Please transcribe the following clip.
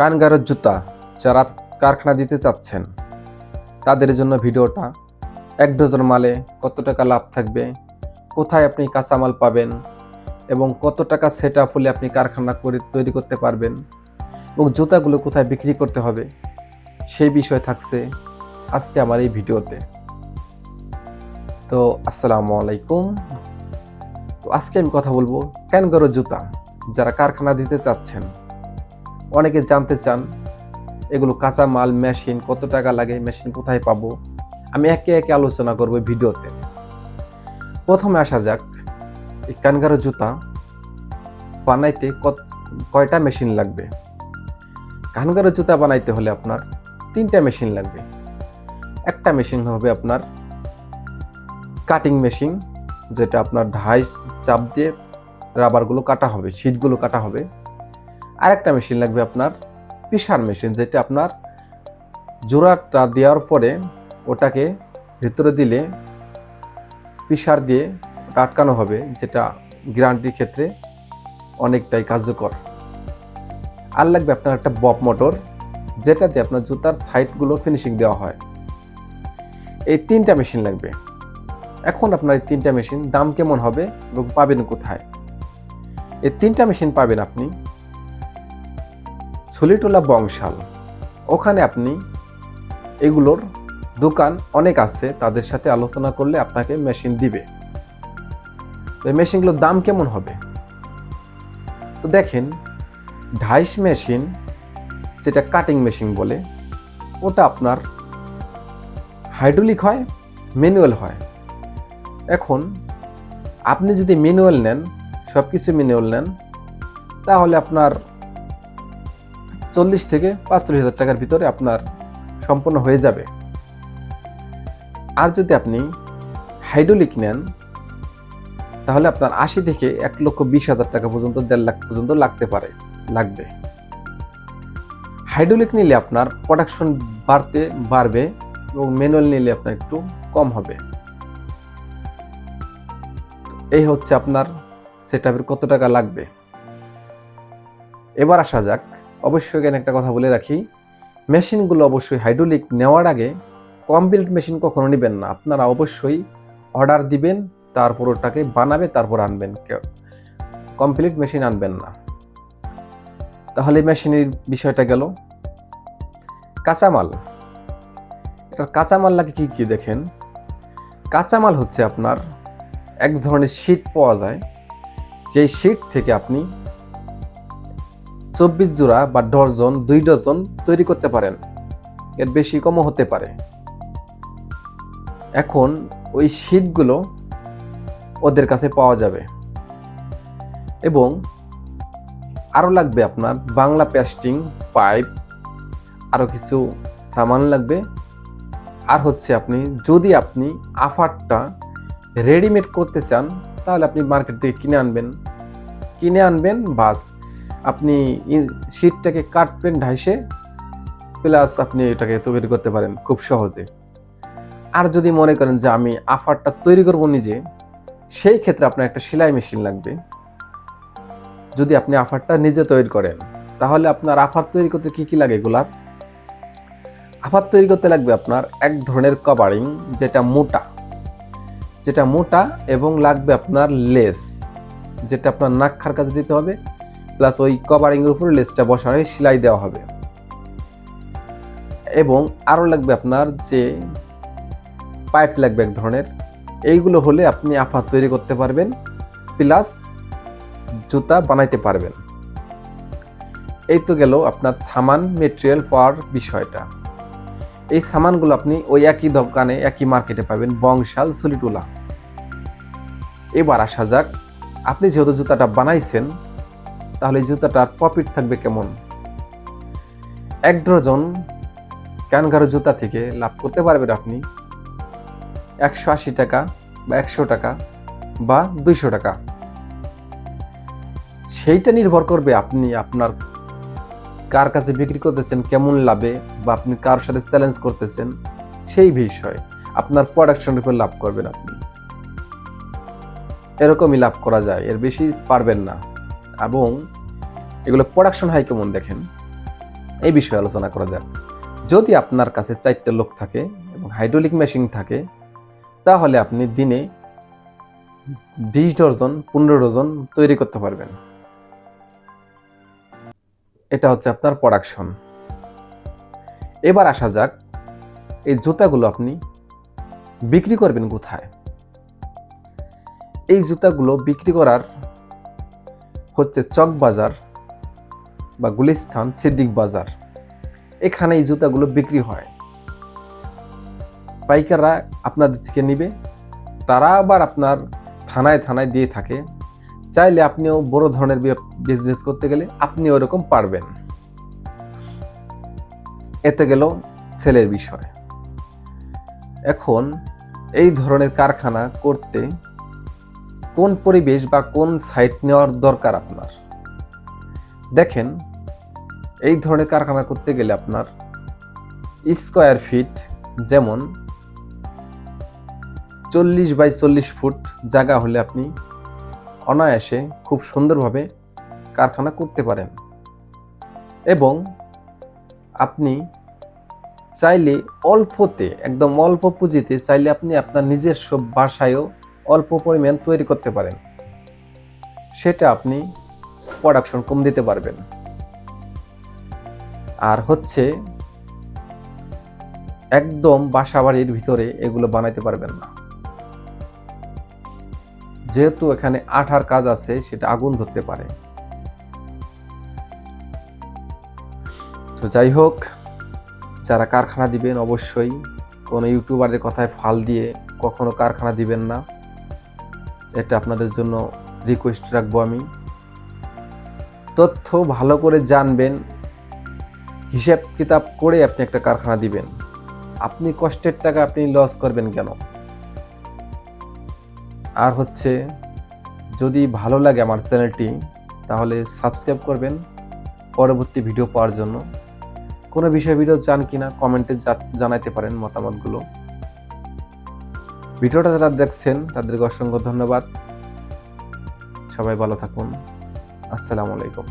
কানগারের জুতা যারা কারখানা দিতে চাচ্ছেন তাদের জন্য ভিডিওটা। 1 ডজন মালে কত টাকা লাভ থাকবে, কোথায় আপনি কাঁচামাল পাবেন এবং কত টাকা সেট আপ হলে আপনি কারখানা করে তৈরি করতে পারবেন এবং জুতাগুলো কোথায় বিক্রি করতে হবে সেই বিষয় থাকছে আজকে আমার এই ভিডিওতে। তো আসসালামু আলাইকুম। তো আজকে আমি কথা বলবো কানগারের জুতা যারা কারখানা দিতে চাচ্ছেন। অনেকে জানতে চান এগুলো কাঁচামাল, মেশিন কত টাকা লাগে, মেশিন কোথায় পাবো। আমি একে একে আলোচনা করবো ভিডিওতে। প্রথমে আসা যাক, এই কানগারের জুতা বানাইতে কয়টা মেশিন লাগবে। কানগারের জুতা বানাইতে হলে আপনার 3টা মেশিন লাগবে। একটা মেশিন হবে আপনার কাটিং মেশিন, যেটা আপনার ঢাই চাপ দিয়ে রাবারগুলো কাটা হবে, শীটগুলো কাটা হবে। আরেকটা মেশিন লাগবে আপনার পিসার মেশিন, যেটা আপনার জোড়াটা দেওয়ার পরে ওটাকে ভিতরে দিলে পিসার দিয়ে ওটা আটকানো হবে, যেটা গ্যারান্টির ক্ষেত্রে অনেকটাই কার্যকর। আর লাগবে আপনার একটা বব মোটর, যেটা দিয়ে আপনার জুতার সাইডগুলো ফিনিশিং দেওয়া হয়। এই 3টা মেশিন লাগবে। এখন আপনার এই 3টা মেশিন দাম কেমন হবে এবং পাবেন কোথায়? এই 3টা মেশিন পাবেন আপনি ছুলিটোলা বংশাল। ওখানে আপনি এগুলোর দোকান অনেক আছে, তাদের সাথে আলোচনা করলে আপনাকে মেশিন দিবে। তো এই মেশিনগুলোর দাম কেমন হবে? তো দেখেন, ঢাইশ মেশিন, যেটা কাটিং মেশিন বলে, ওটা আপনার হাইড্রোলিক হয়, ম্যানুয়াল হয়। এখন আপনি যদি ম্যানুয়াল নেন, সব কিছু ম্যানুয়াল নেন, তাহলে আপনার 40 থেকে 45 হাজার টাকার ভিতরে আপনার সম্পূর্ণ হয়ে যাবে। আর যদি আপনি হাইড্রোলিক নেন, তাহলে আপনার 80 থেকে 1,20,000 টাকা পর্যন্ত, 1.5 লাখ পর্যন্ত লাগবে। হাইড্রোলিক নিলে আপনার প্রোডাকশন বাড়বে এবং ম্যানুয়াল নিলে আপনার একটু কম হবে। এই হচ্ছে আপনার সেটআপের কত টাকা লাগবে। এবার আসা যাক, অবশ্যই এখানে একটা কথা বলে রাখি, মেশিনগুলো অবশ্যই হাইড্রোলিক নেওয়ার আগে কমপ্লিট মেশিন কখনো নেবেন না। আপনারা অবশ্যই অর্ডার দিবেন, তারপর ওটাকে বানাবে, তারপর আনবেন। কমপ্লিট মেশিন আনবেন না। তাহলে মেশিনের বিষয়টা গেল। কাঁচামাল, এটার কাঁচামাল লাগে কি কি দেখেন। কাঁচামাল হচ্ছে আপনার এক ধরনের শীট পাওয়া যায়, যেই শীট থেকে আপনি 24 জোড়া বা ডজন, 2 ডজন তৈরি করতে পারেন। এর বেশি কমও হতে পারে। এখন ওই শীটগুলো ওদের কাছে পাওয়া যাবে এবং আরও লাগবে আপনার বাংলা পেস্টিং, পাইপ, আরও কিছু সামান লাগবে। আর হচ্ছে যদি আপনি আফারটা রেডিমেড করতে চান, তাহলে আপনি মার্কেট থেকে কিনে আনবেন বাস। আপনি শীটটাকে কাটবেন ঢাইসে, প্লাস আপনি এটাকে তৈরি করতে পারেন খুব সহজে। আর যদি মনে করেন যে আমি আফারটা তৈরি করব নিজে, সেই ক্ষেত্রে আপনার একটা সেলাই মেশিন লাগবে। যদি আপনি আফারটা নিজে তৈরি করেন, তাহলে আপনার আফার তৈরি করতে কি কি লাগে এগুলার? আফার তৈরি করতে লাগবে আপনার এক ধরনের কভারিং, যেটা মোটা এবং লাগবে আপনার লেস, যেটা আপনার নাকখার কাছে দিতে হবে, প্লাস ওই কভারিং এর উপরে লেসটা বসানো হয়ে সেলাই দেওয়া হবে। এবং আরও লাগবে আপনার যে পাইপ লাগবে এক ধরনের। এইগুলো হলে আপনি আফার তৈরি করতে পারবেন, প্লাস জুতা বানাইতে পারবেন। এই তো গেল আপনার সামান মেটেরিয়াল পাওয়ার বিষয়টা। এই সামানগুলো আপনি ওই একই দোকানে, একই মার্কেটে পাবেন, বংশাল, ছুলিটোলা। এবার আসা যাক, আপনি যেহেতু জুতাটা বানাইছেন, তাহলে এই জুতাটার প্রফিট থাকবে কেমন। 1 ডজন কানগারের জুতা থেকে লাভ করতে পারবেন আপনি 180 টাকা বা 100 টাকা বা 200 টাকা। সেইটা নির্ভর করবে আপনি আপনার কার কাছে বিক্রি করতেছেন, কেমন লাভে, বা আপনি কার সাথে চ্যালেঞ্জ করতেছেন, সেই বিষয় আপনার প্রোডাকশনের উপর লাভ করবেন আপনি। এরকমই লাভ করা যায়, এর বেশি পারবেন না। এবং এগুলো প্রোডাকশন হয় কেমন দেখেন। এই বিষয়ে আলোচনা করা যাক। যদি আপনার কাছে 4টা লোক থাকে এবং হাইড্রোলিক মেশিন থাকে, তাহলে আপনি দিনে 20 ডজন 15 ডজন তৈরি করতে পারবেন। এটা হচ্ছে আপনার প্রোডাকশন। এবার আসা যাক, এই জুতাগুলো আপনি বিক্রি করবেন কোথায়? এই জুতাগুলো বিক্রি করার হচ্ছে চক বাজার বা গুলিস্তান সিদ্দিক বাজার, এখানে এই জুতাগুলো বিক্রি হয়। পাইকাররা আপনাদের থেকে নিবে, তারা আবার আপনার থানায় থানায় দিয়ে থাকে। চাইলে আপনিও বড় ধরনের বিজনেস করতে গেলে আপনি ওরকম পারবেন। এতে গেল সেলের বিষয়। এখন এই ধরনের কারখানা করতে কোন পরিবেশ বা কোন সাইট নেওয়ার দরকার আপনার? দেখেন, এই ধরনের কারখানা করতে গেলে আপনার স্কোয়ার ফিট, যেমন 40 বাই 40 ফুট জায়গা হলে আপনি অনায়াসে খুব সুন্দরভাবে কারখানা করতে পারেন। এবং আপনি চাইলে অল্পতে, একদম অল্প পুঁজিতে চাইলে আপনি আপনার নিজস্ব বাসায়ও অল্প পরিমাণ তৈরি করতে পারেন। সেটা আপনি প্রোডাকশন কম দিতে পারবেন। আর হচ্ছে একদম বাসা বাড়ির ভিতরে এগুলো বানাইতে পারবেন না, যেহেতু এখানে আঠার কাজ আছে, সেটা আগুন ধরতে পারে। তো যাই হোক, যারা কারখানা দিবেন অবশ্যই কোনো ইউটিউবারের কথায় ফাল দিয়ে কখনো কারখানা দিবেন না। এটা আপনাদের জন্য রিকোয়েস্ট রাখবো আমি। তথ্য ভালো করে জানবেন, হিসাব কিতাব করে আপনি একটা কারখানা দিবেন। আপনি কষ্টের টাকা আপনি লস করবেন কেন? আর হচ্ছে, যদি ভালো লাগে আমার চ্যানেলটি, তাহলে সাবস্ক্রাইব করবেন পরবর্তী ভিডিও পাওয়ার জন্য। কোনো বিষয়ে ভিডিও চান কিনা কমেন্টে জানাইতে পারেন মতামতগুলো। ভিডিওটা যারা দেখছেন তাদেরকে অসংখ্য ধন্যবাদ। সবাই ভালো থাকুন। আসসালামু আলাইকুম।